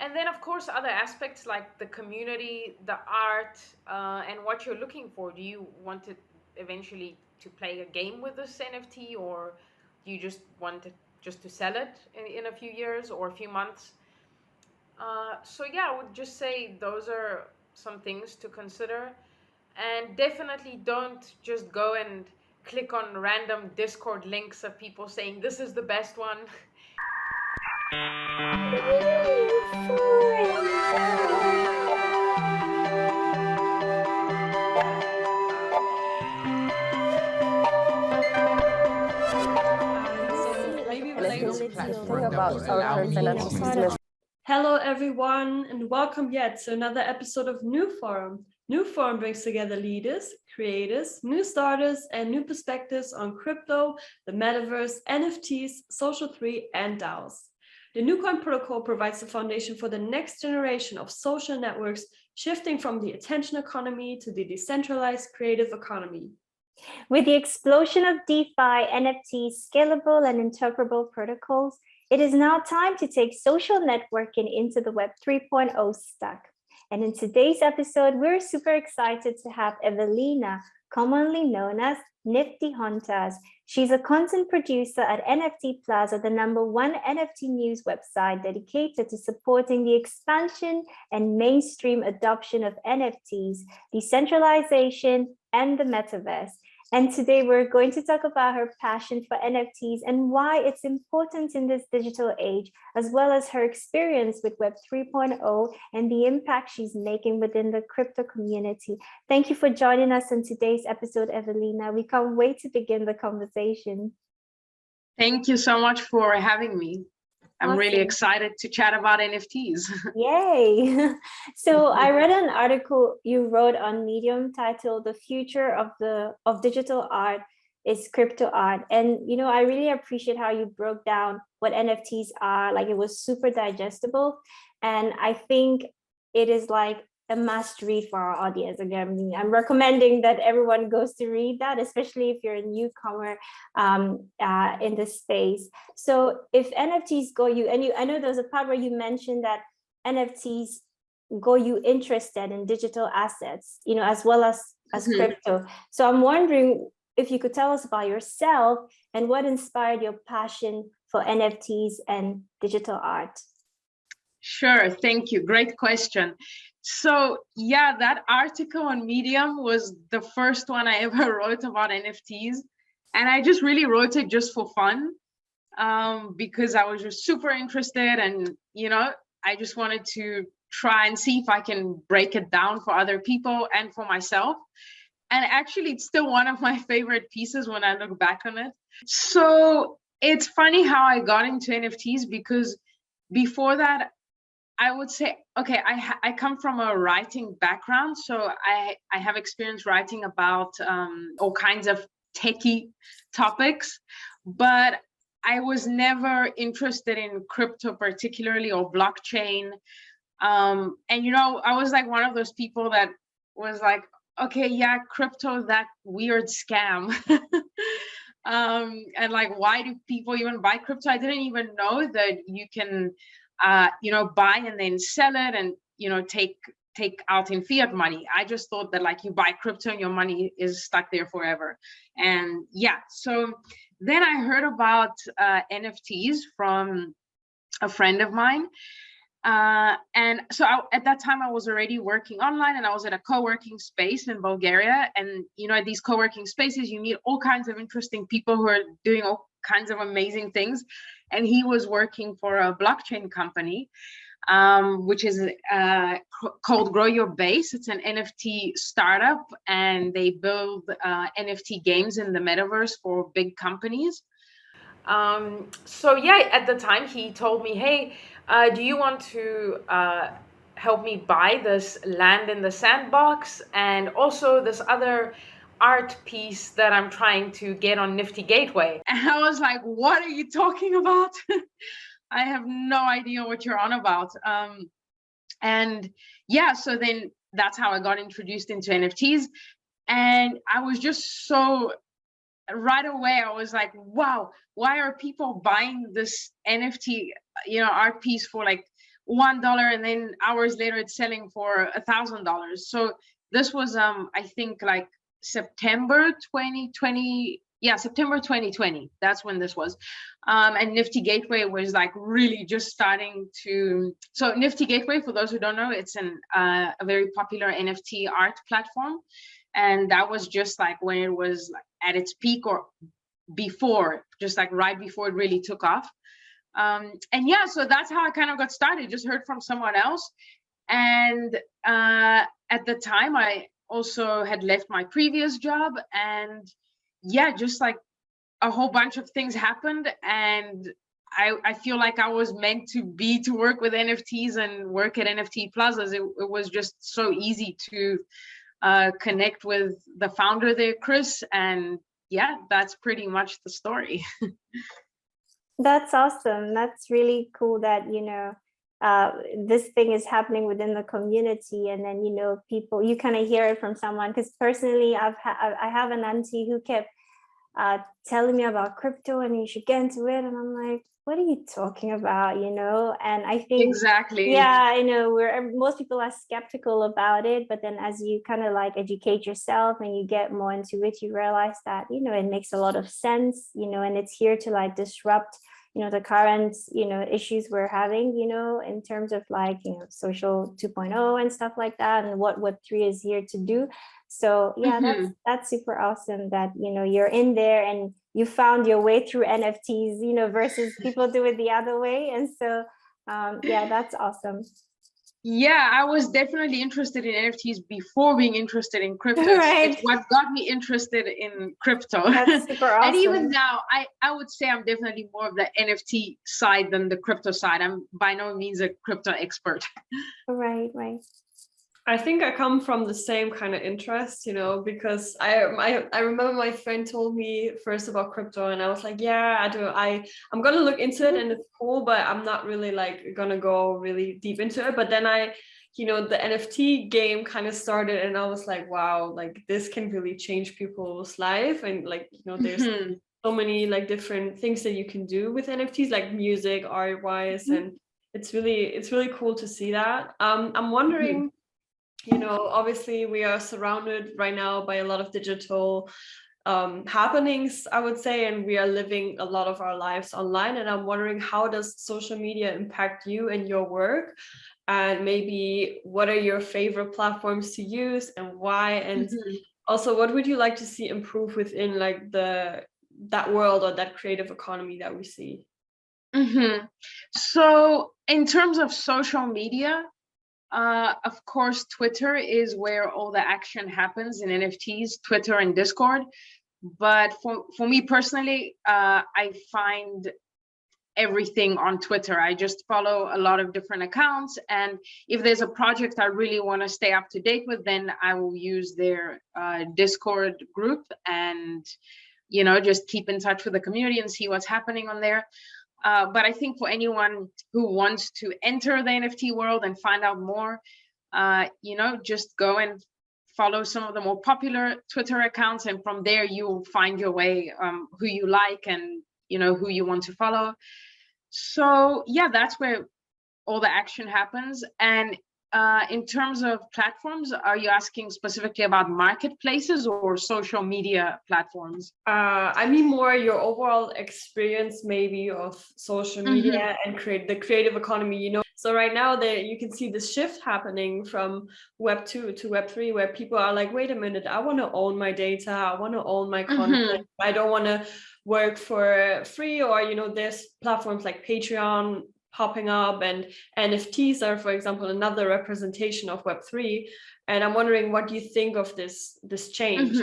And then, of course, other aspects like the community, the art, and what you're looking for. Do you want it eventually to play a game with this NFT, or do you just want it just to sell it in a few years or a few months? So yeah, I would just say those are some things to consider. And definitely don't just go and click on random Discord links of people saying this is the best one. Hello, everyone, and welcome yet to another episode of NEWFORUM. NEWFORUM brings together leaders, creators, new starters, and new perspectives on crypto, the metaverse, NFTs, social 3, and DAOs. The NewCoin protocol provides the foundation for the next generation of social networks, shifting from the attention economy to the decentralized creative economy. With the explosion of DeFi, NFTs, scalable and interoperable protocols, it is now time to take social networking into the Web 3.0 stack. And in today's episode, we're super excited to have Evelina, commonly known as Nifty Hunters. She's a content producer at NFT Plaza, the #1 NFT news website dedicated to supporting the expansion and mainstream adoption of NFTs, decentralization, and the metaverse. And today we're going to talk about her passion for NFTs and why it's important in this digital age, as well as her experience with Web 3.0 and the impact she's making within the crypto community. Thank you for joining us in today's episode, Evelina. We can't wait to begin the conversation. Thank you so much for having me. I'm Awesome. really excited to chat about NFTs. Yay! So I read an article you wrote on Medium titled "The Future of Digital Art is Crypto Art," and I really appreciate how you broke down what NFTs are. Like, it was super digestible, and I think it is like a must read for our audience. Again, I'm recommending that everyone goes to read that, especially if you're a newcomer in this space. So if NFTs go you, I know there's a part where you mentioned that NFTs go you interested in digital assets, as well as crypto. So I'm wondering if you could tell us about yourself and what inspired your passion for NFTs and digital art. Sure, thank you. Great question. So yeah, that article on Medium was the first one I ever wrote about NFTs. And I just really wrote it just for fun, because I was just super interested, and I just wanted to try and see if I can break it down for other people and for myself. And actually, it's still one of my favorite pieces when I look back on it. So it's funny how I got into NFTs, because before that, I would say, okay, I come from a writing background, so I have experience writing about all kinds of techy topics, but I was never interested in crypto particularly, or blockchain. And I was like one of those people that was like, okay, yeah, crypto, that weird scam. And like, why do people even buy crypto? I didn't even know that you can buy and then sell it, and take out in fiat money. I just thought that like you buy crypto and your money is stuck there forever. And yeah, so then I heard about NFTs from a friend of mine. And so at that time I was already working online, and I was at a co-working space in Bulgaria. And at these co-working spaces, you meet all kinds of interesting people who are doing all kinds of amazing things. And he was working for a blockchain company, which is called Grow Your Base. It's an NFT startup, and they build NFT games in the metaverse for big companies. So yeah, at the time he told me, hey, do you want to help me buy this land in the sandbox, and also this other art piece that I'm trying to get on Nifty Gateway? And I was like, what are you talking about? I have no idea what you're on about. And yeah, so then that's how I got introduced into NFTs. And I was just so, right away, I was like, wow, why are people buying this NFT, art piece for like $1, and then hours later it's selling for $1,000. So this was I think like September 2020. Yeah, September 2020. That's when this was. And Nifty Gateway was like really just starting to. So Nifty Gateway, for those who don't know, it's a very popular NFT art platform, and that was just like when it was like at its peak, or before, just like right before it really took off. And yeah, so that's how I kind of got started. Just heard from someone else, and at the time I also had left my previous job, and yeah, just like a whole bunch of things happened, and I feel like I was meant to work with NFTs and work at NFT Plazas. It was just so easy to connect with the founder there, Chris, and yeah, that's pretty much the story. That's awesome. That's really cool that, this thing is happening within the community, and then, people, you kind of hear it from someone. Because personally, I have an auntie who kept telling me about crypto and you should get into it, and I'm like, what are you talking about? And I think Exactly. yeah, I know most people are skeptical about it, but then as you kind of like educate yourself and you get more into it, you realize that it makes a lot of sense, and it's here to like disrupt the current issues we're having, in terms of like social 2.0 and stuff like that, and what Web3 is here to do. So yeah, that's super awesome that you're in there and you found your way through NFTs, versus people do it the other way. And so yeah, that's awesome. Yeah, I was definitely interested in NFTs before being interested in crypto. Right. It's what got me interested in crypto. That's super awesome. And even now, I would say I'm definitely more of the NFT side than the crypto side. I'm by no means a crypto expert. Right. I think I come from the same kind of interest, because I remember my friend told me first about crypto, and I was like, yeah, I'm gonna look into it, and it's cool, but I'm not really like gonna go really deep into it. But then the NFT game kind of started, and I was like, wow, like this can really change people's life, and like there's so many like different things that you can do with NFTs, like music, art wise, and it's really cool to see that. I'm wondering. Obviously we are surrounded right now by a lot of digital happenings, I would say, and we are living a lot of our lives online. And I'm wondering, how does social media impact you and your work? And maybe what are your favorite platforms to use and why? And also, what would you like to see improve within like that world or that creative economy that we see? So in terms of social media, of course, Twitter is where all the action happens in NFTs, Twitter and Discord. But for me personally, I find everything on Twitter. I just follow a lot of different accounts. And if there's a project I really want to stay up to date with, then I will use their Discord group and, just keep in touch with the community and see what's happening on there. But I think for anyone who wants to enter the NFT world and find out more, just go and follow some of the more popular Twitter accounts. And from there, you'll find your way, who you like and, who you want to follow. So, yeah, that's where all the action happens. And in terms of platforms, are you asking specifically about marketplaces or social media platforms? I mean more your overall experience maybe of social media and the creative economy, So right now you can see the shift happening from Web 2 to Web 3, where people are like, wait a minute, I want to own my data, I want to own my content, I don't want to work for free, or there's platforms like Patreon popping up, and NFTs are, for example, another representation of Web3. And I'm wondering, what do you think of this change,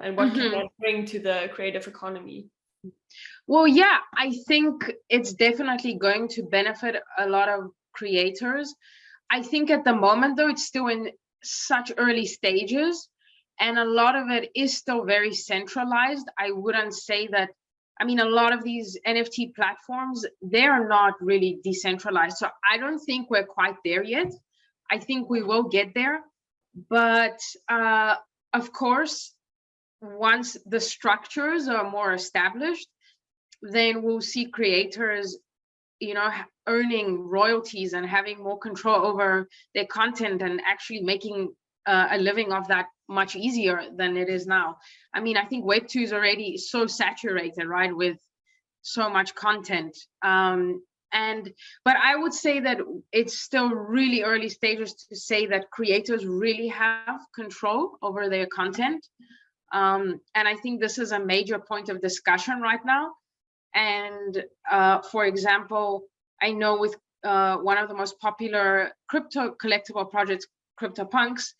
and what can that bring to the creative economy? Well, yeah, I think it's definitely going to benefit a lot of creators. I think at the moment, though, it's still in such early stages, and a lot of it is still very centralized. I wouldn't say that. I mean, a lot of these NFT platforms, they're not really decentralized. So I don't think we're quite there yet. I think we will get there. But of course, once the structures are more established, then we'll see creators, earning royalties and having more control over their content and actually making a living of that much easier than it is now. I mean, I think Web 2 is already so saturated, right, with so much content. But I would say that it's still really early stages to say that creators really have control over their content. And I think this is a major point of discussion right now. And for example, I know with one of the most popular crypto collectible projects, CryptoPunks,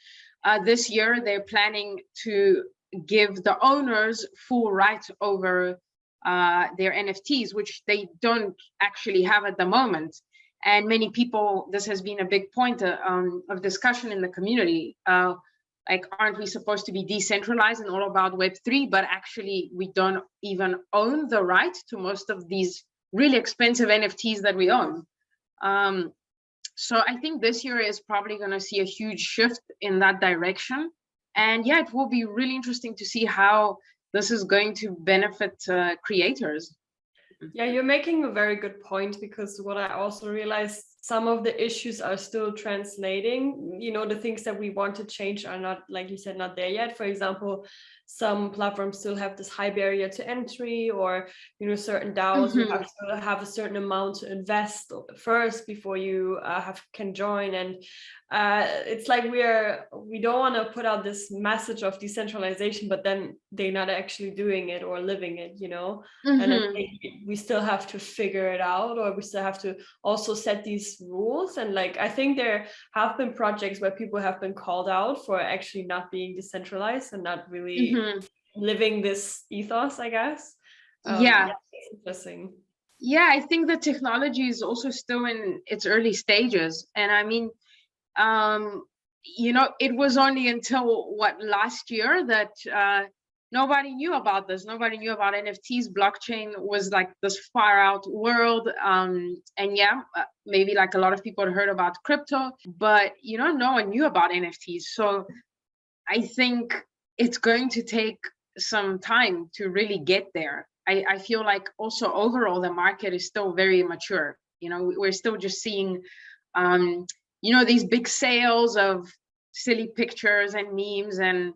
this year they're planning to give the owners full rights over their NFTs, which they don't actually have at the moment. And many people, this has been a big point of discussion in the community. Like, aren't we supposed to be decentralized and all about Web3, but actually we don't even own the right to most of these really expensive NFTs that we own. So I think this year is probably going to see a huge shift in that direction. And yeah, it will be really interesting to see how this is going to benefit creators. Yeah, you're making a very good point, because what I also realized, some of the issues are still translating. You know, the things that we want to change are not, like you said, not there yet. For example, some platforms still have this high barrier to entry, or, you know, certain DAOs you have to have a certain amount to invest first before you can join. And it's like we don't want to put out this message of decentralization, but then they're not actually doing it or living it, you know. And I think we still have to figure it out, or we still have to also set these rules. And like, I think there have been projects where people have been called out for actually not being decentralized and not really living this ethos, I guess. Yeah, it's interesting. Yeah, I think the technology is also still in its early stages. And I mean, you know, it was only until last year that nobody knew about this. Nobody knew about NFTs. Blockchain was like this far out world. And yeah, maybe like a lot of people had heard about crypto, but you know, no one knew about NFTs. So I think it's going to take some time to really get there. I feel like also overall the market is still very immature. You know, we're still just seeing you know, these big sales of silly pictures and memes, and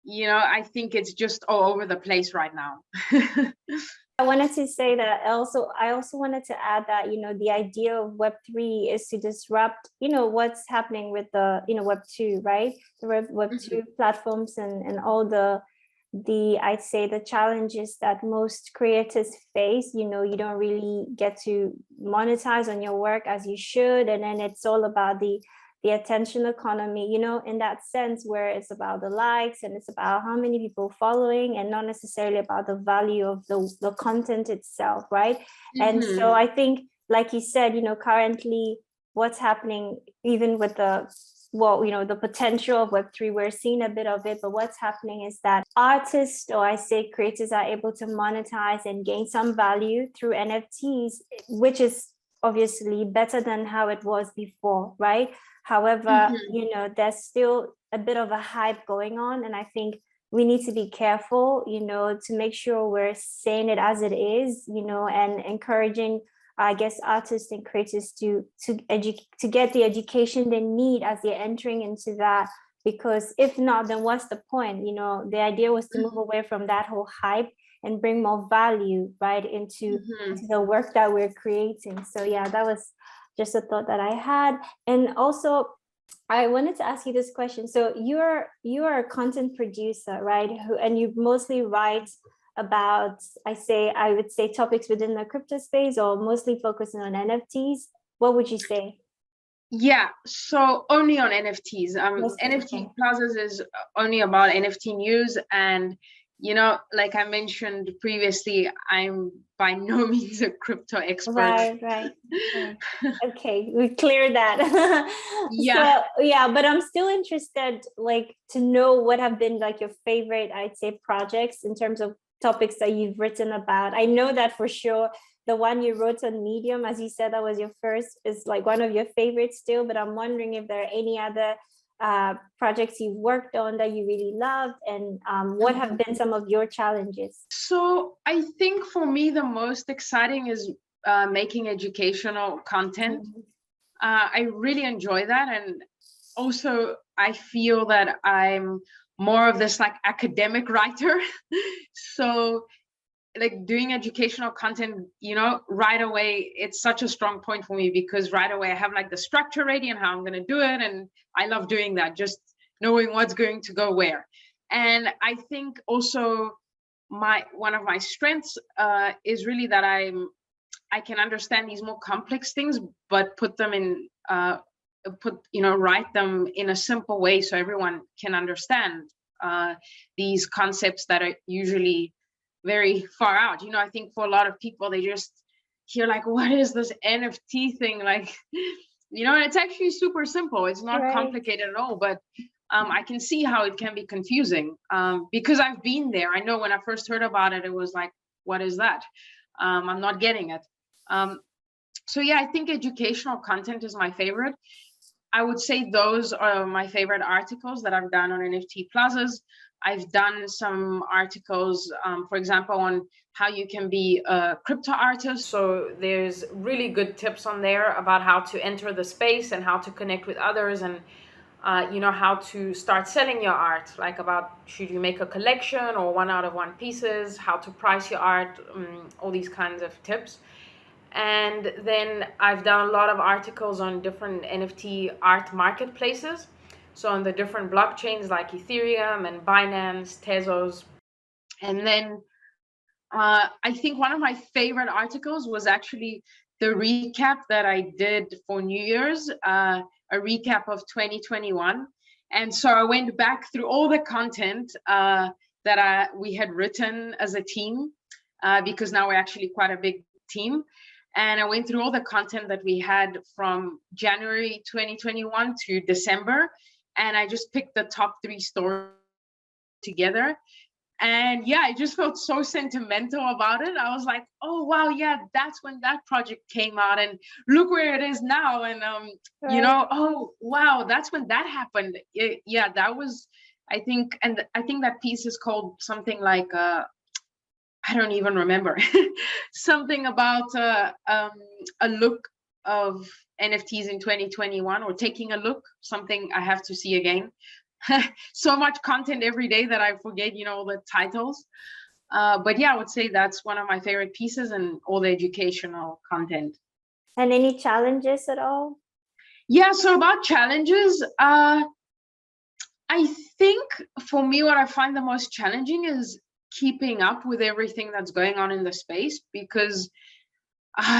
you know, I think it's just all over the place right now. I wanted to say that I also wanted to add that, you know, the idea of Web3 is to disrupt, you know, what's happening with the, you know, Web2, right? The Web2 platforms and all the I'd say the challenges that most creators face. You know, you don't really get to monetize on your work as you should, and then it's all about the attention economy, you know, in that sense, where it's about the likes and it's about how many people following, and not necessarily about the value of the content itself, right? And so I think, like you said, you know, currently what's happening, even with the you know, the potential of Web3, we're seeing a bit of it, but what's happening is that artists, or I say creators, are able to monetize and gain some value through NFTs, which is obviously better than how it was before, right? However, you know, there's still a bit of a hype going on, and I think we need to be careful, you know, to make sure we're saying it as it is, you know, and encouraging, I guess, artists and creators to get the education they need as they're entering into that. Because if not, then what's the point? You know, the idea was to move away from that whole hype and bring more value, right, into the work that we're creating. So yeah, that was just a thought that I had. And also, I wanted to ask you this question. So you're a content producer, right? And you mostly write about, I would say topics within the crypto space, or mostly focusing on NFTs. What would you say? Yeah, so only on NFTs. NFT Plazas is only about NFT news. And, you know, like I mentioned previously, I'm by no means a crypto expert. Right. Okay, we cleared that. Yeah. So, yeah, but I'm still interested, like, to know what have been like your favorite, I'd say, projects in terms of topics that you've written about. I know that for sure the one you wrote on Medium, as you said, that was your first, is like one of your favorites still, but I'm wondering if there are any other projects you've worked on that you really loved, and what have been some of your challenges? So I think for me, the most exciting is making educational content. I really enjoy that. And also I feel that I'm more of this like academic writer. So like doing educational content, you know, right away, it's such a strong point for me, because right away I have like the structure ready and how I'm going to do it. And I love doing that, just knowing what's going to go where. And I think also one of my strengths is really that I can understand these more complex things, but put them in, write them in a simple way so everyone can understand these concepts that are usually very far out. You know, I think for a lot of people, they just hear like, what is this NFT thing? Like, you know, it's actually super simple. It's not complicated at all, but I can see how it can be confusing because I've been there. I know when I first heard about it, it was like, what is that? I'm not getting it. So yeah, I think educational content is my favorite. I would say those are my favorite articles that I've done on NFT Plazas. I've done some articles, for example, on how you can be a crypto artist. So there's really good tips on there about how to enter the space and how to connect with others, and you know, how to start selling your art, like about should you make a collection or one out of one pieces, how to price your art, all these kinds of tips. And then I've done a lot of articles on different NFT art marketplaces. So on the different blockchains like Ethereum and Binance, Tezos. And then I think one of my favorite articles was actually the recap that I did for New Year's, a recap of 2021. And so I went back through all the content that we had written as a team, because now we're actually quite a big team. And I went through all the content that we had from January 2021 to December. And I just picked the top 3 stories together. And yeah, I just felt so sentimental about it. I was like, oh, wow, yeah, that's when that project came out. And look where it is now. And, you know, oh, wow, that's when that happened. Yeah, that was, I think, and I think that piece is called something like, I don't even remember, something about a look of NFTs in 2021, or taking a look, something I have to see again. So much content every day that I forget, you know, all the titles. But yeah, I would say that's one of my favorite pieces, and all the educational content. And any challenges at all? Yeah, so about challenges, I think for me, what I find the most challenging is keeping up with everything that's going on in the space, because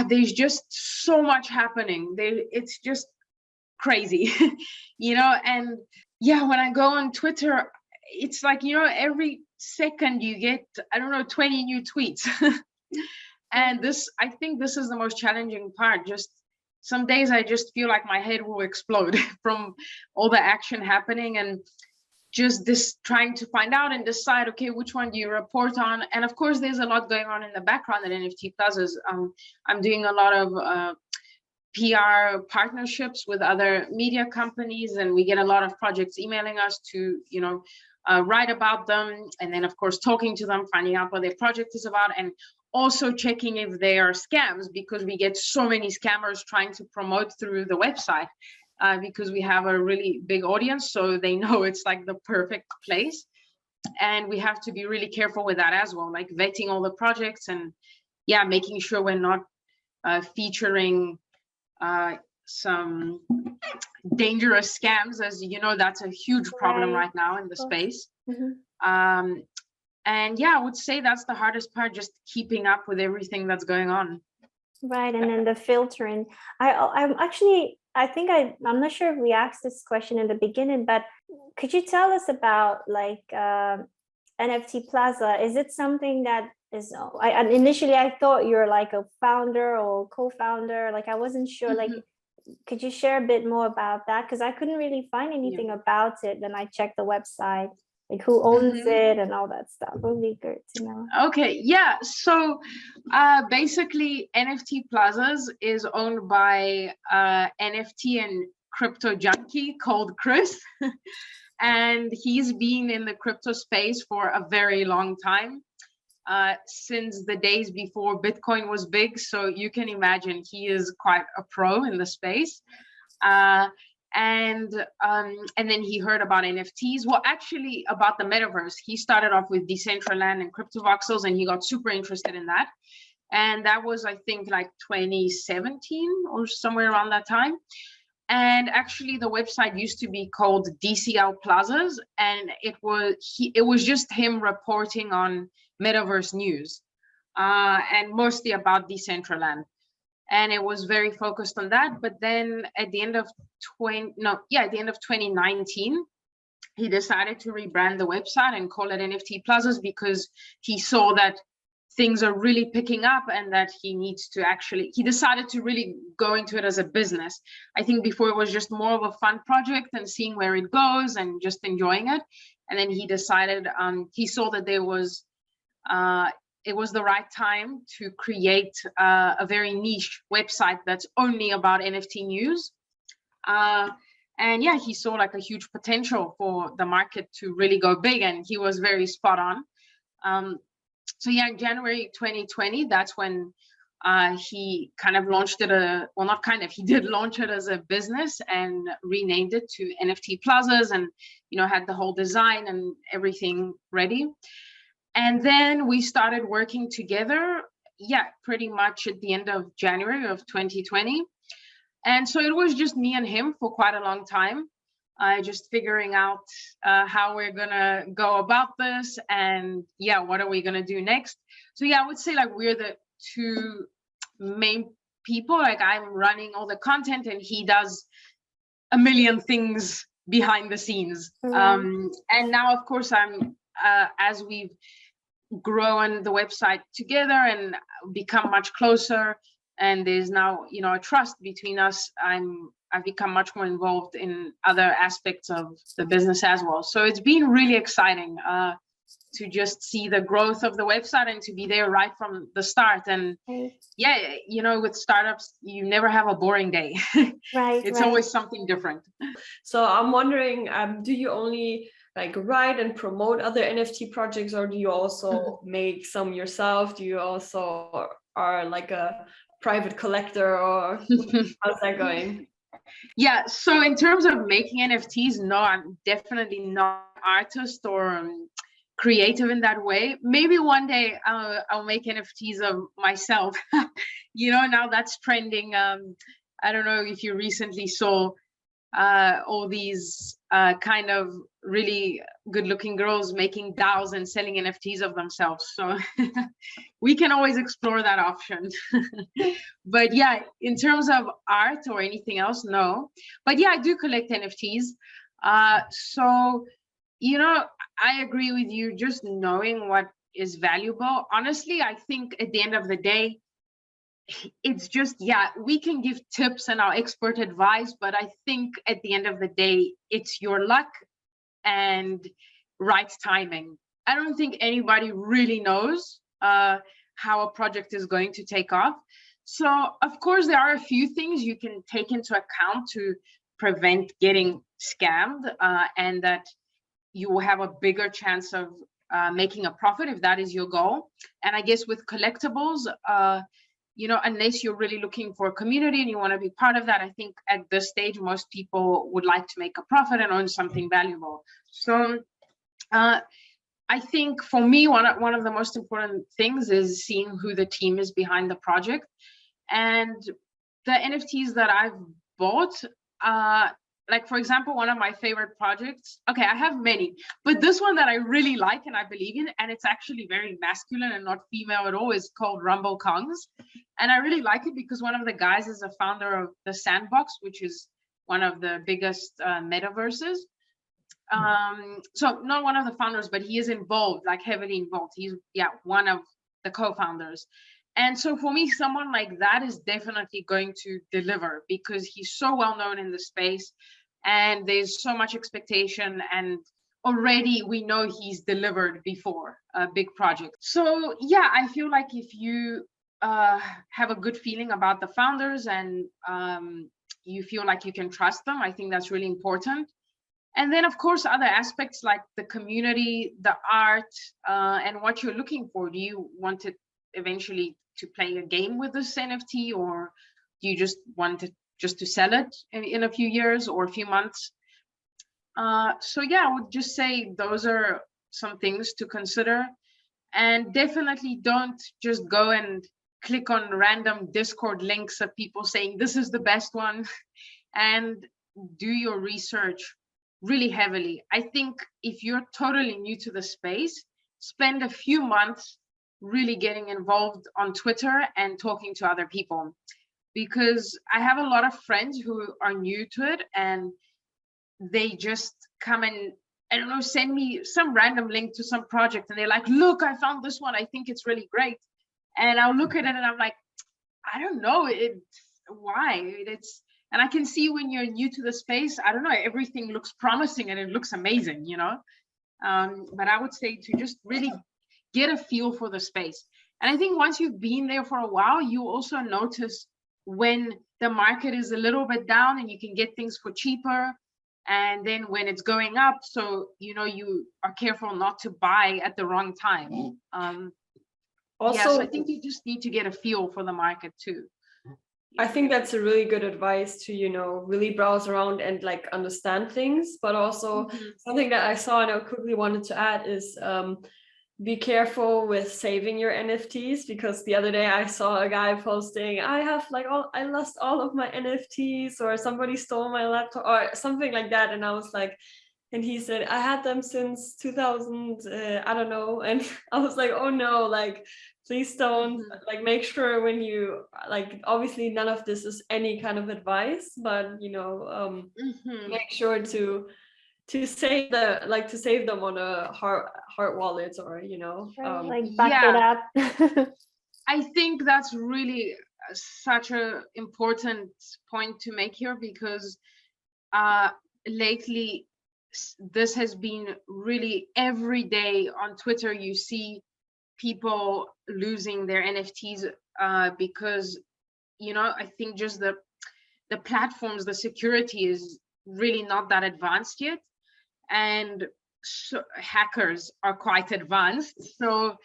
there's just so much happening. It's just crazy, you know. And yeah, when I go on Twitter, it's like, you know, every second you get, I don't know, 20 new tweets. And I think this is the most challenging part. Just some days I just feel like my head will explode from all the action happening, and just this trying to find out and decide, okay, which one do you report on? And of course, there's a lot going on in the background at NFT Plazas. I'm doing a lot of PR partnerships with other media companies, and we get a lot of projects emailing us to, you know, write about them. And then of course, talking to them, finding out what their project is about, and also checking if they are scams, because we get so many scammers trying to promote through the website. Because we have a really big audience, so they know it's like the perfect place. And we have to be really careful with that as well, like vetting all the projects, and yeah, making sure we're not featuring some dangerous scams. As you know, that's a huge problem right now in the space. And yeah, I would say that's the hardest part, just keeping up with everything that's going on. Right, and then the filtering. I'm not sure if we asked this question in the beginning, but could you tell us about like NFT Plaza? Is it something that is, initially I thought you're like a founder or co-founder, like I wasn't sure, like, could you share a bit more about that? Because I couldn't really find anything about it when I checked the website, like who owns it and all that stuff. It would be good to know. Okay, yeah, so basically NFT Plazas is owned by NFT and crypto junkie called Chris. And he's been in the crypto space for a very long time. since the days before Bitcoin was big. So you can imagine he is quite a pro in the space. And then he heard about NFTs. Well, actually about the metaverse. He started off with Decentraland and crypto voxels, and he got super interested in that. And that was, I think, like 2017 or somewhere around that time. And actually the website used to be called DCL Plazas, and it was just him reporting on metaverse news, and mostly about Decentraland. And it was very focused on that. But then at the end of 2019, he decided to rebrand the website and call it NFT Plazas, because he saw that things are really picking up and that he decided to really go into it as a business. I think before it was just more of a fun project and seeing where it goes and just enjoying it. And then he decided, he saw that it was the right time to create a very niche website that's only about NFT news. And yeah, he saw like a huge potential for the market to really go big, and he was very spot on. So yeah, in January 2020, that's when he kind of launched it. He did launch it as a business and renamed it to NFT Plazas, and had the whole design and everything ready. And then we started working together, pretty much at the end of January of 2020. And so it was just me and him for quite a long time, just figuring out how we're gonna go about this, and what are we gonna do next. So I would say like we're the two main people. Like I'm running all the content and he does a million things behind the scenes. And now of course I'm as we've grown the website together and become much closer, and there's now a trust between us, I've become much more involved in other aspects of the business as well. So it's been really exciting to just see the growth of the website and to be there right from the start. And with startups, you never have a boring day. It's always something different. So I'm wondering, do you only like write and promote other NFT projects, or do you also make some yourself? Do you also are like a private collector, or how's that going? Yeah, so in terms of making NFTs, no, I'm definitely not an artist or creative in that way. Maybe one day I'll make NFTs of myself. Now that's trending. I don't know if you recently saw all these kind of really good-looking girls making DAOs and selling NFTs of themselves. So we can always explore that option. But in terms of art or anything else, no. But I do collect NFTs. So, I agree with you, just knowing what is valuable. Honestly, I think at the end of the day, it's just, we can give tips and our expert advice, but I think at the end of the day, it's your luck and right timing. I don't think anybody really knows how a project is going to take off. So of course, there are a few things you can take into account to prevent getting scammed, and that you will have a bigger chance of making a profit if that is your goal. And I guess with collectibles, unless you're really looking for a community and you want to be part of that, I think at this stage, most people would like to make a profit and own something valuable. So I think for me, one of the most important things is seeing who the team is behind the project. And the NFTs that I've bought, like for example, one of my favorite projects, I have many, but this one that I really like and I believe in, and it's actually very masculine and not female at all, is called Rumble Kongs. And I really like it because one of the guys is a founder of the Sandbox, which is one of the biggest metaverses. So not one of the founders, but he is involved, like heavily involved. He's one of the co-founders. And so for me, someone like that is definitely going to deliver because he's so well known in the space and there's so much expectation, and already we know he's delivered before a big project. So I feel like if you have a good feeling about the founders and you feel like you can trust them, I think that's really important. And then, of course, other aspects like the community, the art, and what you're looking for. Do you want it eventually to play a game with this NFT, or do you just want it just to sell it in a few years or a few months? So yeah, I would just say those are some things to consider. And definitely don't just go and click on random Discord links of people saying this is the best one, and do your research really heavily. I think if you're totally new to the space, spend a few months really getting involved on Twitter and talking to other people, because I have a lot of friends who are new to it and they just come and, I don't know, send me some random link to some project and they're like, look, I found this one, I think it's really great. And I'll look at it and I'm like, I don't know, why? And I can see when you're new to the space, I don't know, everything looks promising and it looks amazing, you know? But I would say to just really get a feel for the space. And I think once you've been there for a while, you also notice when the market is a little bit down and you can get things for cheaper. And then when it's going up, so, you know, you are careful not to buy at the wrong time. Also, yeah, so I think you just need to get a feel for the market too. I think that's a really good advice to, you know, really browse around and like understand things, but also something that I saw and I quickly wanted to add is be careful with saving your NFTs, because the other day I saw a guy posting, I lost all of my NFTs, or somebody stole my laptop or something like that. And I was like, and he said, I had them since 2000, I don't know. And I was like, oh no, like, please don't, like, make sure when you, like, obviously none of this is any kind of advice, but, you know, make sure to save them on a heart wallet, or, you know, like back it up. I think that's really such a important point to make here, because lately this has been really every day on Twitter. You see people losing their NFTs because, you know, I think just the platforms, the security is really not that advanced yet, and so hackers are quite advanced. So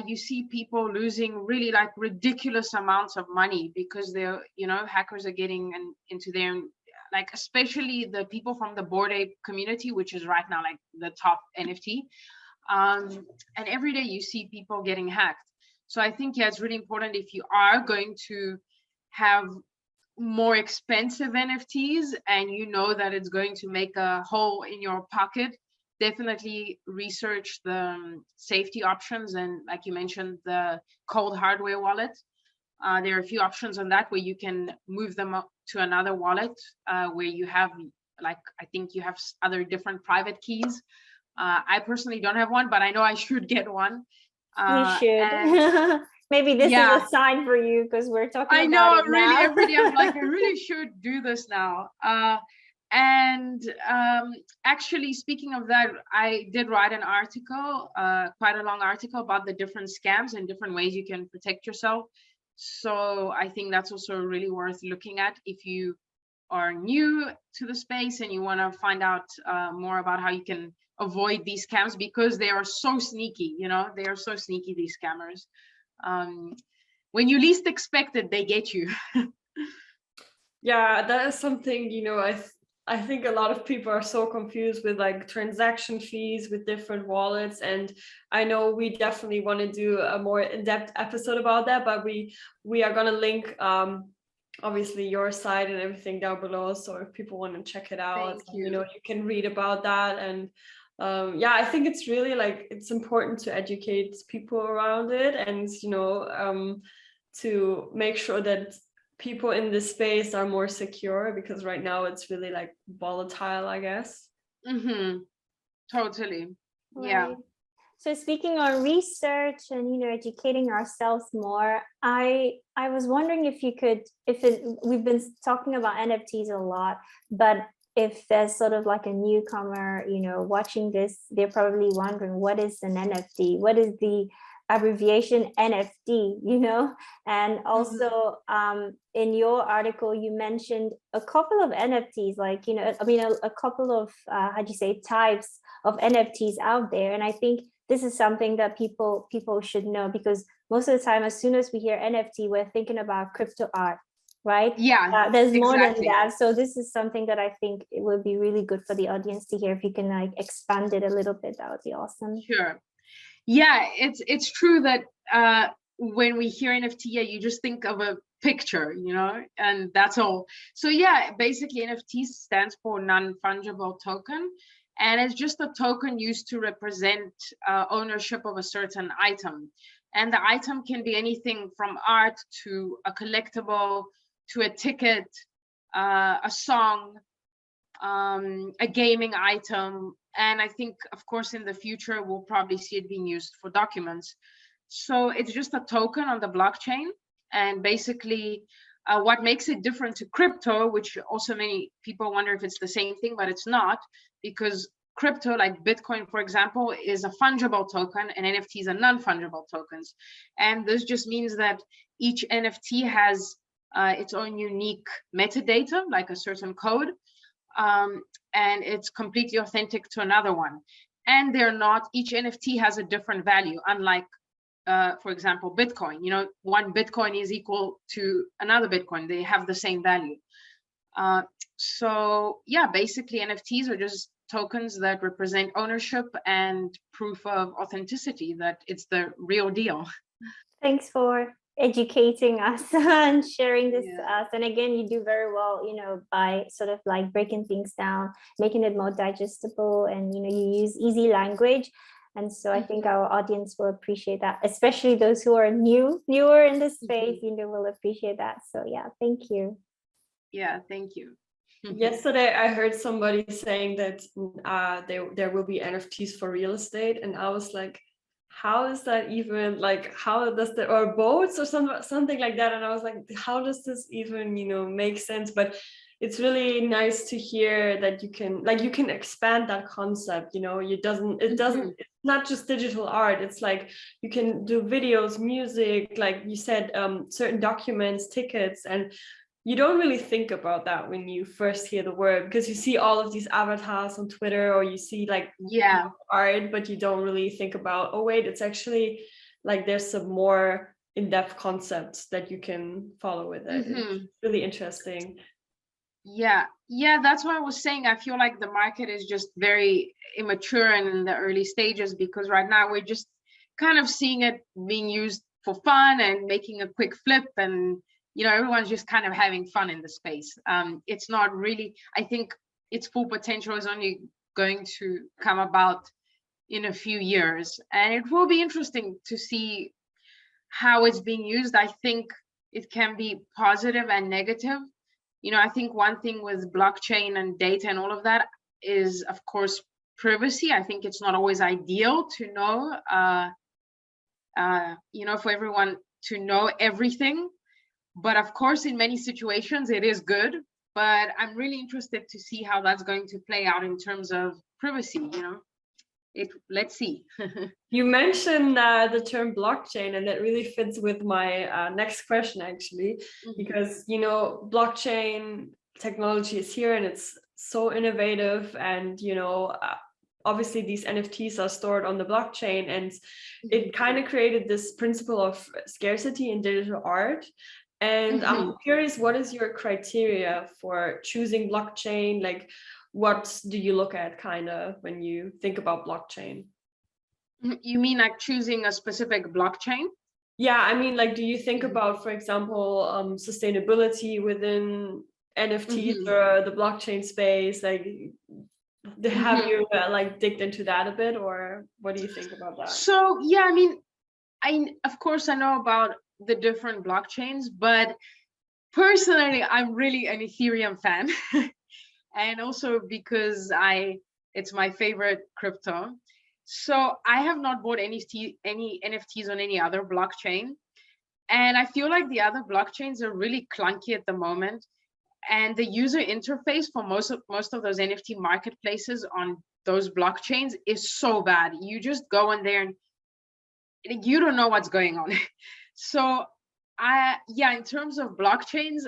you see people losing really like ridiculous amounts of money because they're, you know, hackers are getting into their, like, especially the people from the Bored Ape community, which is right now like the top NFT. And every day you see people getting hacked. So I think, yeah, it's really important, if you are going to have more expensive NFTs and you know that it's going to make a hole in your pocket, definitely research the safety options. And like you mentioned, the cold hardware wallet. There are a few options on that where you can move them up to another wallet where you have, like, I think you have other different private keys. I personally don't have one, but I know I should get one. You should. Maybe this is a sign for you, because we're talking about it now. Really, every day I'm like, I really should do this now. Actually, speaking of that, I did write an article, quite a long article, about the different scams and different ways you can protect yourself. So I think that's also really worth looking at if you are new to the space and you want to find out more about how you can avoid these scams, because they are so sneaky, you know, they are so sneaky, these scammers. When you least expect it, they get you. Yeah, that is something, you know, I think a lot of people are so confused with like transaction fees with different wallets. And I know we definitely want to do a more in-depth episode about that, but we are going to link obviously your site and everything down below. So if people want to check it out, you know, you can read about that. And yeah, I think it's really like, it's important to educate people around it, and, you know, to make sure that people in this space are more secure, because right now it's really like volatile, I guess. Totally. Right. Yeah. So speaking on research and, you know, educating ourselves more, I was wondering if you could, we've been talking about NFTs a lot, but if there's sort of like a newcomer, you know, watching this, they're probably wondering, what is an NFT? What is the abbreviation NFT, you know. And also in your article, you mentioned a couple of NFTs, like, you know, I mean, a couple of, how do you say, types of NFTs out there. And I think this is something that people should know, because most of the time, as soon as we hear NFT, we're thinking about crypto art, right? Yeah, there's more exactly. than that. So this is something that I think it would be really good for the audience to hear. If you can like expand it a little bit, that would be awesome. Sure. Yeah, it's true that when we hear NFT, yeah, you just think of a picture, you know, and that's all. So yeah, basically NFT stands for non-fungible token, and it's just a token used to represent ownership of a certain item. And the item can be anything from art to a collectible to a ticket, a song, a gaming item. And I think, of course, in the future, we'll probably see it being used for documents. So it's just a token on the blockchain. And basically, what makes it different to crypto, which also many people wonder if it's the same thing, but it's not, because crypto, like Bitcoin, for example, is a fungible token, and NFTs are non-fungible tokens. And this just means that each NFT has its own unique metadata, like a certain code, and it's completely authentic to another one. And they're not, each NFT has a different value, unlike, for example, Bitcoin. You know, one Bitcoin is equal to another Bitcoin. They have the same value. So yeah, basically NFTs are just tokens that represent ownership and proof of authenticity, that it's the real deal. Thanks for educating us and sharing this to us. And again, you do very well, you know, by sort of like breaking things down, making it more digestible, and, you know, you use easy language. And so I think our audience will appreciate that, especially those who are newer in this space, you know, will appreciate that. So yeah, thank you. Yeah, thank you. Yesterday, I heard somebody saying that there will be NFTs for real estate, and I was like, how is that even, like, how does that, or boats or something like that? And I was like, how does this even, you know, make sense? But it's really nice to hear that you can expand that concept, you know. It's not just digital art. It's like you can do videos, music, like you said, certain documents, tickets, and you don't really think about that when you first hear the word, because you see all of these avatars on Twitter, or you see like art, but you don't really think about, oh wait, it's actually like there's some more in-depth concepts that you can follow with it. It's really interesting. Yeah, that's why I was saying I feel like the market is just very immature and in the early stages, because right now we're just kind of seeing it being used for fun and making a quick flip, and you know, everyone's just kind of having fun in the space. It's not really, I think its full potential is only going to come about in a few years, and it will be interesting to see how it's being used. I think it can be positive and negative. You know, I think one thing with blockchain and data and all of that is, of course, privacy. I think it's not always ideal to know, you know, for everyone to know everything. But of course, in many situations, it is good. But I'm really interested to see how that's going to play out in terms of privacy, you know. Let's see. You mentioned the term blockchain, and that really fits with my next question, actually, because, you know, blockchain technology is here and it's so innovative, and, you know, obviously these NFTs are stored on the blockchain, and it kind of created this principle of scarcity in digital art. And I'm curious, what is your criteria for choosing blockchain? Like, what do you look at kind of when you think about blockchain? You mean like choosing a specific blockchain? Yeah, I mean, like, do you think about, for example, sustainability within NFTs or the blockchain space? Like, have you like digged into that a bit, or what do you think about that? So yeah, I mean, of course I know about the different blockchains, but personally I'm really an Ethereum fan. And also because it's my favorite crypto. So I have not bought any NFTs on any other blockchain. And I feel like the other blockchains are really clunky at the moment. And the user interface for most of those NFT marketplaces on those blockchains is so bad. You just go in there and you don't know what's going on. So yeah, in terms of blockchains,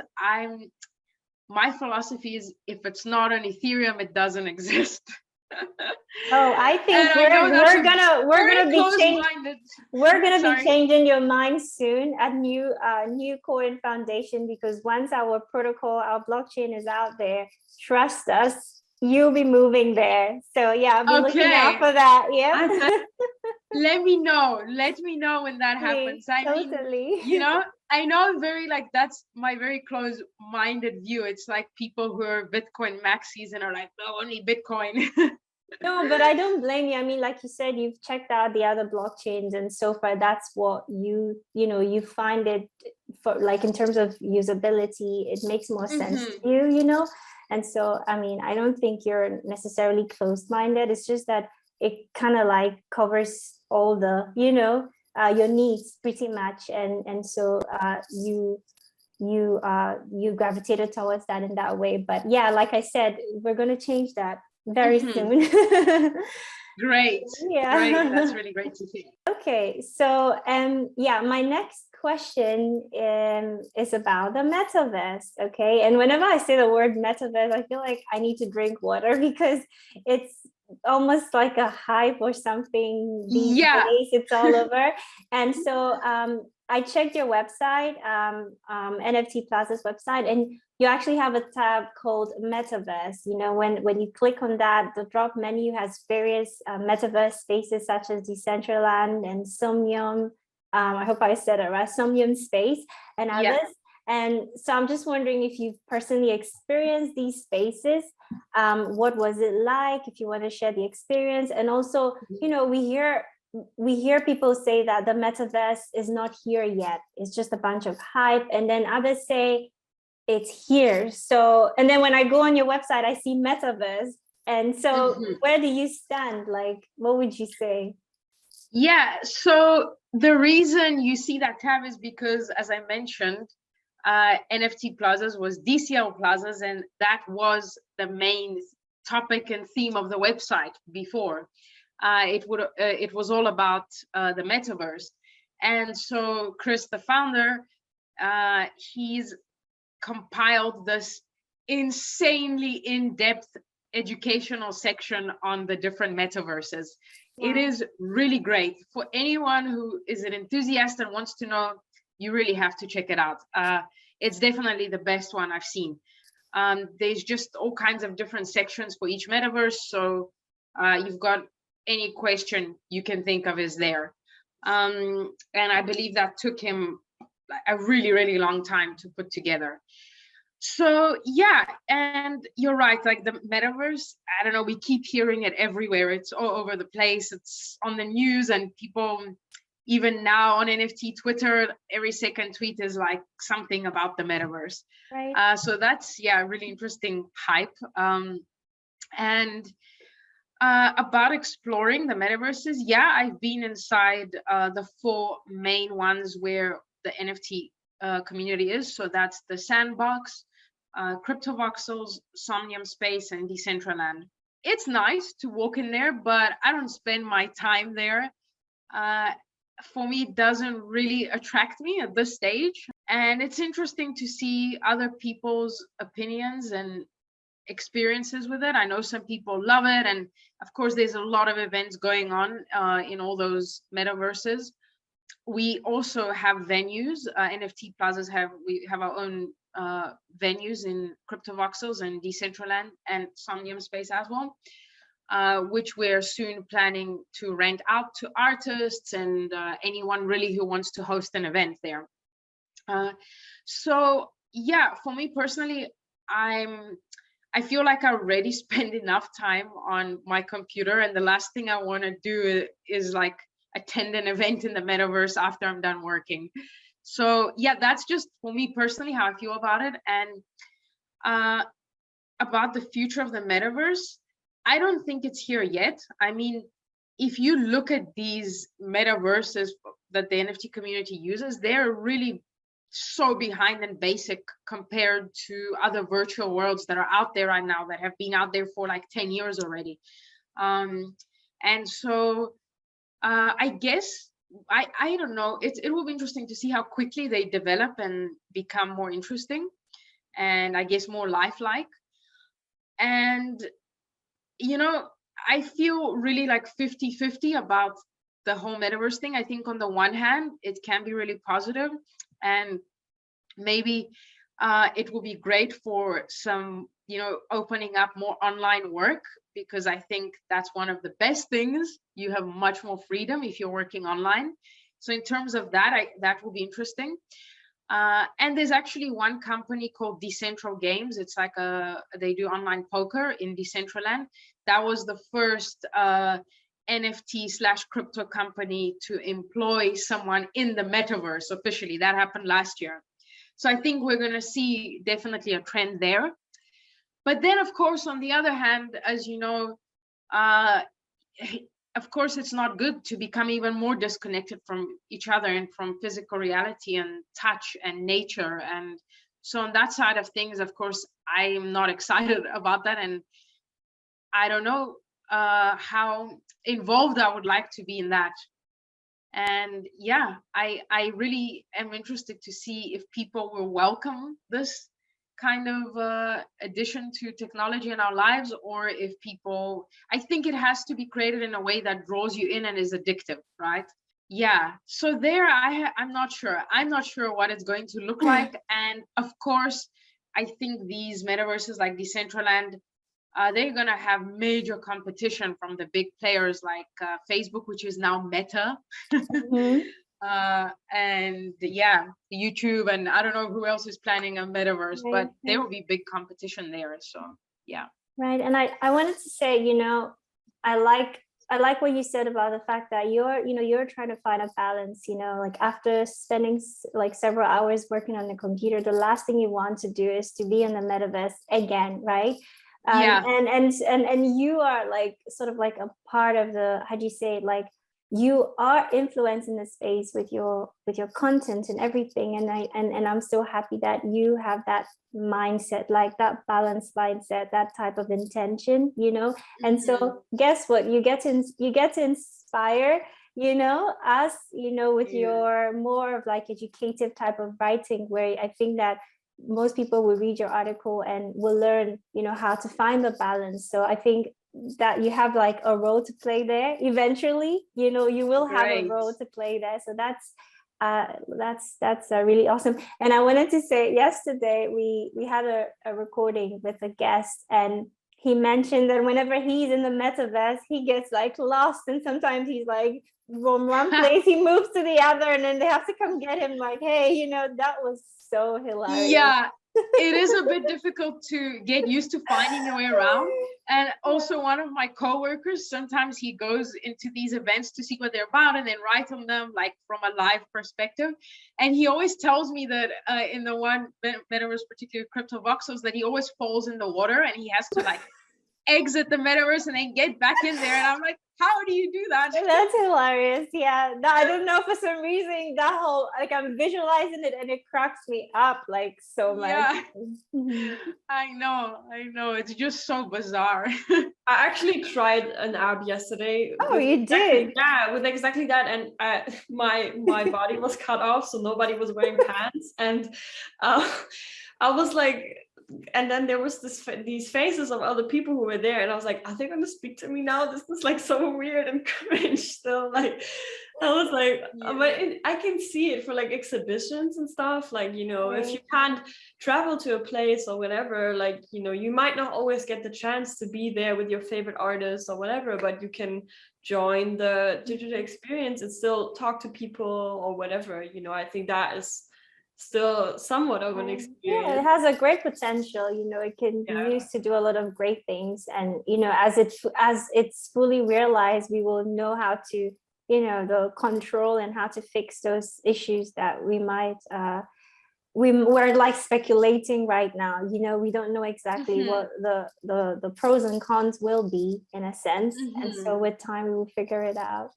my philosophy is, if it's not on Ethereum, it doesn't exist. Oh, I think And I know we're gonna be changing your mind soon at New Coin Foundation, because once our protocol, our blockchain is out there, trust us, you'll be moving there. So yeah, I'll be looking out for that. Yeah. Let me know when that happens. Totally. I mean, I know very, like, that's my very close-minded view. It's like people who are Bitcoin maxis and are like, no, only Bitcoin. No, but I don't blame you. I mean, like you said, you've checked out the other blockchains, and so far that's what you find it for, like, in terms of usability, it makes more sense to you, and so, I mean, I don't think you're necessarily closed-minded. It's just that it kind of like covers all the, your needs pretty much, and so you gravitated towards that in that way. But yeah, like I said, we're going to change that very soon. Great. Yeah. Great. That's really great to see. Okay, so yeah, my next question is about the metaverse. Okay, and whenever I say the word metaverse, I feel like I need to drink water, because it's almost like a hype or something these days. It's all over. And so I checked your website, NFT Plazas website, and you actually have a tab called Metaverse. When you click on that, the drop menu has various metaverse spaces such as Decentralization and Somnium. I hope I said it right, Somnium Space and others. And so I'm just wondering if you've personally experienced these spaces. What was it like, if you want to share the experience? And also, we hear people say that the metaverse is not here yet. It's just a bunch of hype. And then others say it's here. So, and then when I go on your website, I see metaverse. And so where do you stand? Like, what would you say? Yeah, so the reason you see that tab is because, as I mentioned, NFT Plazas was DCL Plazas, and that was the main topic and theme of the website before. It was all about the metaverse. And so Chris, the founder, he's compiled this insanely in-depth educational section on the different metaverses. Wow. It is really great for anyone who is an enthusiast and wants to know. You really have to check it out. It's definitely the best one I've seen. There's just all kinds of different sections for each metaverse. So you've got any question you can think of is there. And I believe that took him a really, really long time to put together. So yeah, and you're right, like the metaverse, I don't know, we keep hearing it everywhere. It's all over the place. It's on the news, and people, even now on NFT Twitter, every second tweet is like something about the metaverse. Right. So that's, yeah, really interesting hype. And about exploring the metaverses, yeah, I've been inside the 4 main ones where the NFT community is. So that's the Sandbox, Cryptovoxels, Somnium Space, and Decentraland. It's nice to walk in there, but I don't spend my time there. For me, it doesn't really attract me at this stage. And it's interesting to see other people's opinions and experiences with it. I know some people love it, and of course there's a lot of events going on in all those metaverses. We also have venues. NFT Plazas we have our own venues in Cryptovoxels and Decentraland and Somnium Space as well, which we're soon planning to rent out to artists and anyone really who wants to host an event there. So yeah, for me personally, I feel like I already spend enough time on my computer, and the last thing I want to do is like attend an event in the metaverse after I'm done working. So yeah, that's just for me personally how I feel about it. And about the future of the metaverse, I don't think it's here yet. I mean, if you look at these metaverses that the NFT community uses, they're really so behind and basic compared to other virtual worlds that are out there right now, that have been out there for like 10 years already. And so I guess I don't know. It will be interesting to see how quickly they develop and become more interesting, and I guess more lifelike. And I feel really like 50-50 about the whole metaverse thing. I think on the one hand, it can be really positive, and maybe it will be great for some, opening up more online work, because I think that's one of the best things. You have much more freedom if you're working online. So in terms of that, that will be interesting. And there's actually one company called Decentral Games. It's like they do online poker in Decentraland. That was the first NFT/crypto company to employ someone in the metaverse officially. That happened last year. So I think we're going to see definitely a trend there. But then, of course, on the other hand, as you know, of course, it's not good to become even more disconnected from each other and from physical reality and touch and nature. And so on that side of things, of course, I'm not excited about that. And I don't know how involved I would like to be in that. And yeah, I really am interested to see if people will welcome this kind of addition to technology in our lives, or if people, I think it has to be created in a way that draws you in and is addictive, right? Yeah, so there I'm not sure. I'm not sure what it's going to look like. And of course, I think these metaverses like Decentraland, they're going to have major competition from the big players like Facebook, which is now Meta. Mhm. And yeah, YouTube, and I don't know who else is planning a metaverse, but there will be big competition there. So yeah. Right. And I wanted to say, I like what you said about the fact that you're trying to find a balance, like after spending like several hours working on the computer, the last thing you want to do is to be in the metaverse again, right? Yeah. And you are like sort of like a part of the, how do you say it, like you are influencing the space with your content and everything. And I'm so happy that you have that mindset, like that balanced mindset, that type of intention, and so guess what, you get to inspire us, with your more of like educative type of writing, where I think that most people will read your article and will learn, how to find the balance. So I think that you have like a role to play there eventually, you will have a role to play there. So that's really awesome. And I wanted to say, yesterday we had a recording with a guest, and he mentioned that whenever he's in the metaverse, he gets like lost, and sometimes he's like from one place he moves to the other, and then they have to come get him, like, hey, that was so hilarious. Yeah, it is a bit difficult to get used to finding your way around. And also one of my coworkers, sometimes he goes into these events to see what they're about and then write on them like from a live perspective. And he always tells me that in the one metaverse, particularly crypto voxels, that he always falls in the water and he has to like exit the metaverse and then get back in there. And I'm like, how do you do that? That's hilarious. Yeah, no, I don't know, for some reason that whole, like, I'm visualizing it and it cracks me up like so much. Yeah. I know, it's just so bizarre. I actually tried an app yesterday. Oh, you did? Yeah, with exactly that, and my body was cut off, so nobody was wearing pants, and I was like, and then there was these faces of other people who were there, and I was like, are they going to speak to me now? This is like so weird and cringe still. Like, I was like, but I can see it for like exhibitions and stuff, like, if you can't travel to a place or whatever, like, you might not always get the chance to be there with your favorite artists or whatever, but you can join the digital experience and still talk to people or whatever. I think that is still somewhat of an experience. Yeah, it has a great potential. It can be used to do a lot of great things, and as it's fully realized, we will know how to the control and how to fix those issues that we might we're like speculating right now. We don't know exactly what the pros and cons will be, in a sense, and so with time we will figure it out.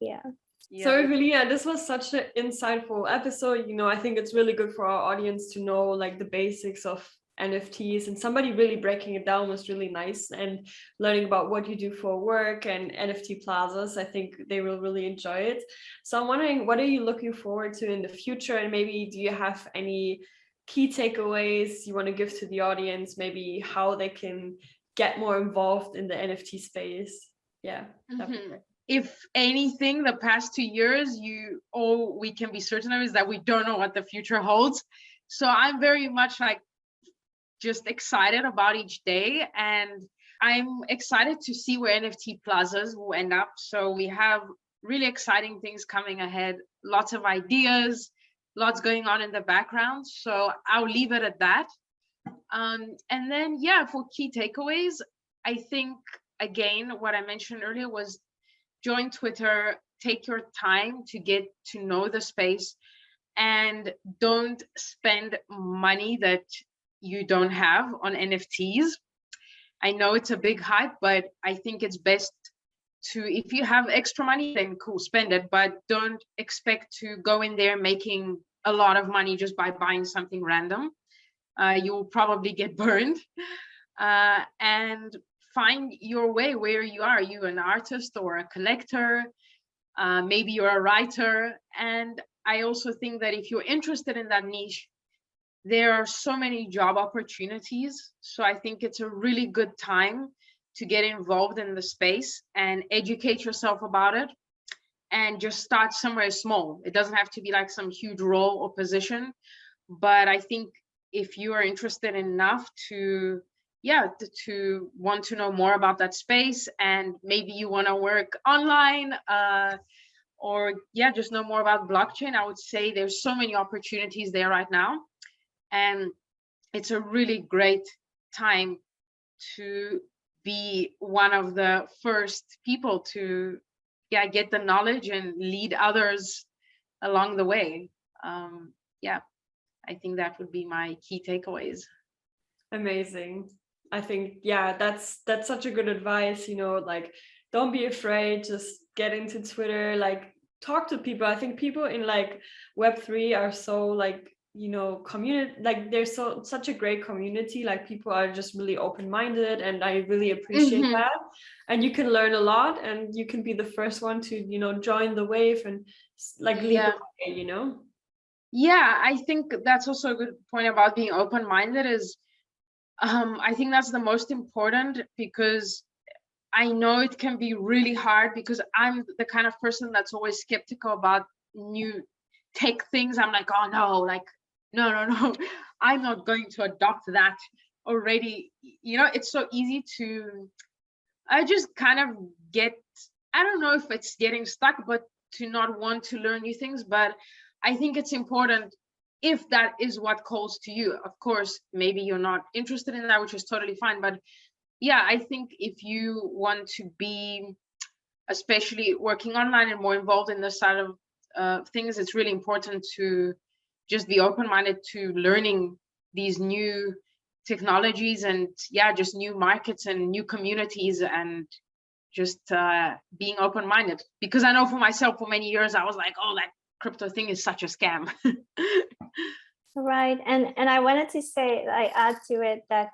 So Evelina, this was such an insightful episode. I think it's really good for our audience to know like the basics of NFTs, and somebody really breaking it down was really nice, and learning about what you do for work and NFT Plazas. I think they will really enjoy it. So I'm wondering, what are you looking forward to in the future? And maybe do you have any key takeaways you want to give to the audience, maybe how they can get more involved in the NFT space? Yeah. If anything, the past 2 years, all we can be certain of is that we don't know what the future holds. So I'm very much like just excited about each day, and I'm excited to see where NFT Plazas will end up. So we have really exciting things coming ahead, lots of ideas, lots going on in the background. So I'll leave it at that. And then, yeah, for key takeaways, I think, again, what I mentioned earlier was join Twitter, take your time to get to know the space, and don't spend money that you don't have on NFTs. I know it's a big hype, but I think it's best to, if you have extra money, then cool, spend it, but don't expect to go in there making a lot of money just by buying something random. You'll probably get burned. And find your way where you are. Are you an artist or a collector? Maybe you're a writer. And I also think that if you're interested in that niche, there are so many job opportunities. So I think it's a really good time to get involved in the space and educate yourself about it, and just start somewhere small. It doesn't have to be like some huge role or position, but I think if you are interested enough to want to know more about that space, and maybe you want to work online, or just know more about blockchain, I would say there's so many opportunities there right now, and it's a really great time to be one of the first people to get the knowledge and lead others along the way. I think that would be my key takeaways. Amazing. I think, that's such a good advice, like, don't be afraid, just get into Twitter, like, talk to people. I think people in like Web3 are so like, community, like there's such a great community, like people are just really open-minded, and I really appreciate that. And you can learn a lot, and you can be the first one to, join the wave and like lead the way, I think that's also a good point about being open-minded is, I think that's the most important, because I know it can be really hard, because I'm the kind of person that's always skeptical about new tech things. I'm like, oh no, like, no, I'm not going to adopt that already. It's so easy to, I just kind of I don't know if it's getting stuck, but to not want to learn new things. But I think it's important, if that is what calls to you. Of course, maybe you're not interested in that, which is totally fine. But I think if you want to be, especially working online and more involved in this side of things, it's really important to just be open-minded to learning these new technologies, and just new markets and new communities, and just being open-minded. Because I know for myself, for many years, I was like, oh, that crypto thing is such a scam. Right. And I wanted to say, I add to it that,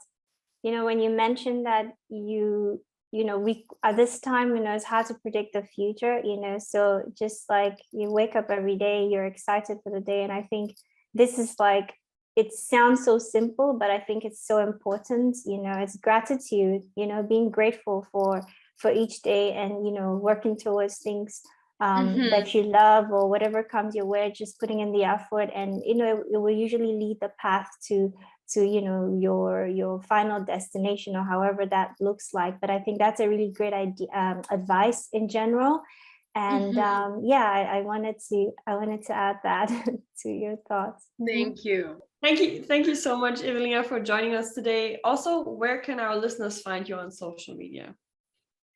when you mentioned that we at this time, it's hard to predict the future, so just like you wake up every day, you're excited for the day. And I think this is like, it sounds so simple, but I think it's so important. It's gratitude, being grateful for each day, and working towards things that you love, or whatever comes your way, just putting in the effort, and it will usually lead the path to your final destination, or however that looks like. But I think that's a really great idea, advice in general. And I wanted to add that to your thoughts. Thank you. Thank you so much, Evelina, for joining us today. Also, where can our listeners find you on social media?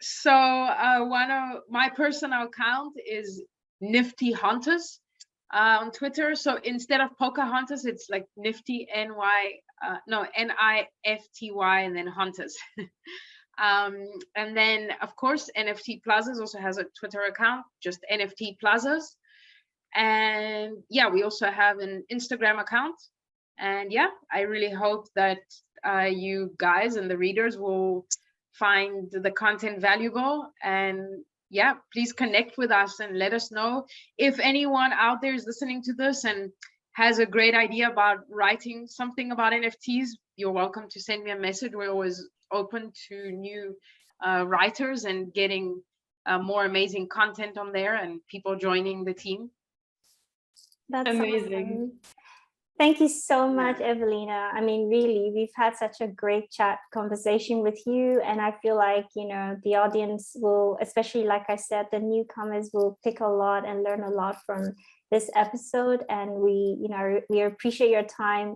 So one of my personal account is Nifty Hunters on Twitter. So instead of Pocahontas, it's like Nifty NIFTY, and then Hunters. And then, of course, NFT Plazas also has a Twitter account, just NFT Plazas. And we also have an Instagram account, And yeah, I really hope that you guys and the readers will find the content valuable. And yeah, please connect with us and let us know if anyone out there is listening to this and has a great idea about writing something about NFTs. You're welcome to send me a message. We're always open to new writers and getting more amazing content on there and people joining the team. That's amazing. awesome. Thank you so much, Evelina. I mean, really, we've had such a great chat conversation with you. And I feel like, you know, the audience will, especially like I said, the newcomers will pick a lot and learn a lot from this episode. And we, you know, we appreciate your time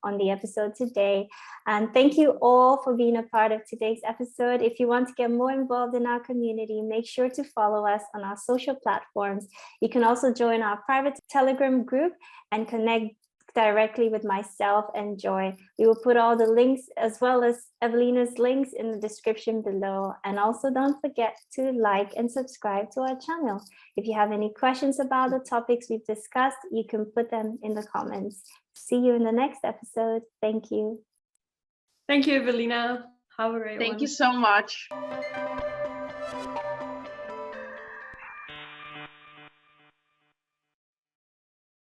on the episode today. And thank you all for being a part of today's episode. If you want to get more involved in our community, make sure to follow us on our social platforms. You can also join our private Telegram group and connect directly with myself and Joy. We will put all the links as well as Evelina's links in the description below. And also don't forget to like and subscribe to our channel. If you have any questions about the topics we've discussed, you can put them in the comments. See you in the next episode. Thank you. Thank you, Evelina. Have a great one. Thank you so much.